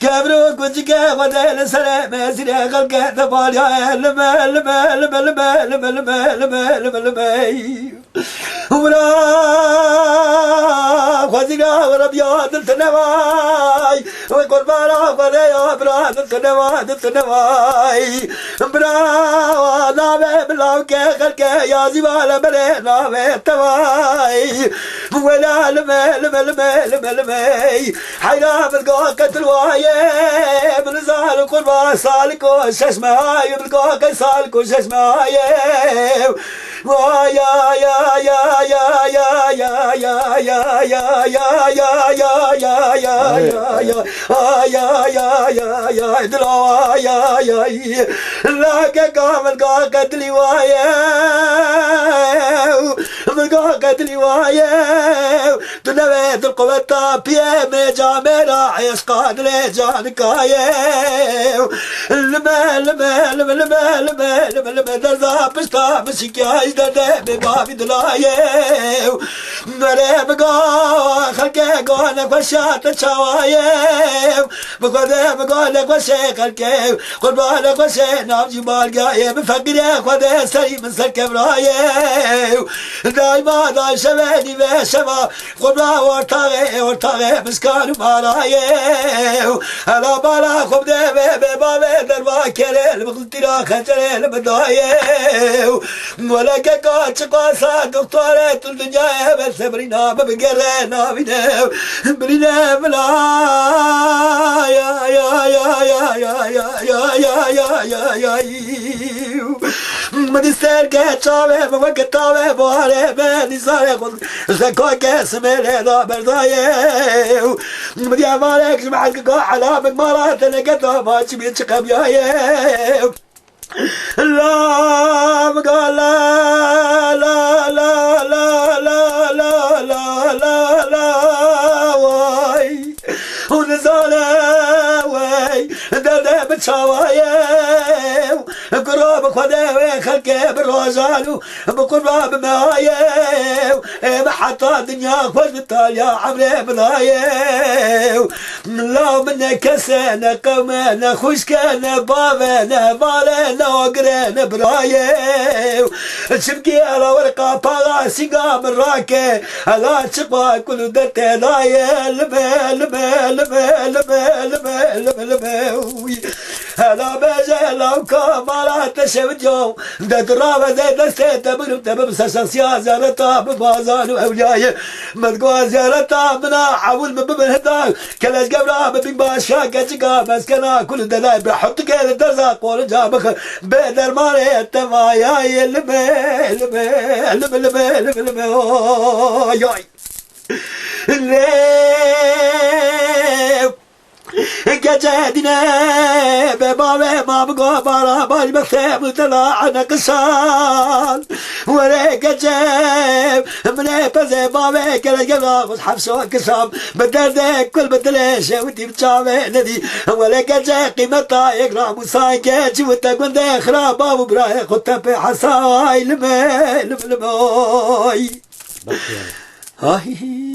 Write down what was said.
كبروا كنت غدا سلام سير خلق دبال يا لما لما لما لما لما لما لما لما لما ولا خذنا وربيات التنواي وقربانا ولا براد التنواي برا نامه بلاو كخلق يا زبال بلا نامه تواي ولا لما لما لما لما لما حيرا بالقاك الواي من زال قربان سالك وششماي بالقاك سالك وششماي يا يا يا يا يا يا يا يا يا يا يا يا يا يا يا يا يا يا دلا يا يا لا كامل قاتلي وايا من قاتلي وايا تنويت القوة بيا مجامل عيش قادر جانك يا لما لما لما لما لما لما لما درزا بشتا مسكاي درده ببابي دلايا مريم قا خلقه قانا وشات شوايا بقدر بقولك وشي خلقه قربانك وشي نام جمال قايم بفقره خده سري من سر كبرايا دايما داي شباني بشبا قربان ورطاغي مسكان مالايا هلا بالا خب ده ببابي دربا كريل بغلتنا خجريل بدايا ولك قاچقاسا دكتورة الدنيا بس برينا بقرنا برينا بلا يا يا يا يا يا يا يا يا يا يا يا مدستر كتابه بوقتابه باره بنزاره خود زكاة كسمله لا بردايه مديا مالك جمعك على بمرات لقيتها ما تبي تقم يا لا قال لا لا لا لا لا لا لا لا لا واي ونزاله واي دلده بتشاوايه قرب خداوي خلقه بالروزانو بقرب معايه محطة دنيا خذ يا عمري بلايه لا منك سنة قومنا خوشكنا بابنا بالنا وقرنا برايه شبكي على ورقة باغا سيقا من راكي على شقا كل دته لايه لما لما لما لما لما لما لما هلا بجلو كمالات شوجو دترابه دستة تبم ساسيا زارتا ببازان واولياء مدقوا زارتا منا حول ببهدا كلاش قبرا بباشا كجا مسكنا كل دلاي بحط كده درزاق ولا جابك بدر مالي تمايا لما لما لما لما لما ياي كجادنا ببابي ما بقى برا باي بخيم طلع نقصان ولا كجاب من بزي بابي كلا جبنا مصحف سوا كسام بدردك كل بدلش ودي بتشامي ندي ولا كجا قيمتها يقرا مسايكات وتقول ده خراب ابو براي خدت بحصاي لما لما هاي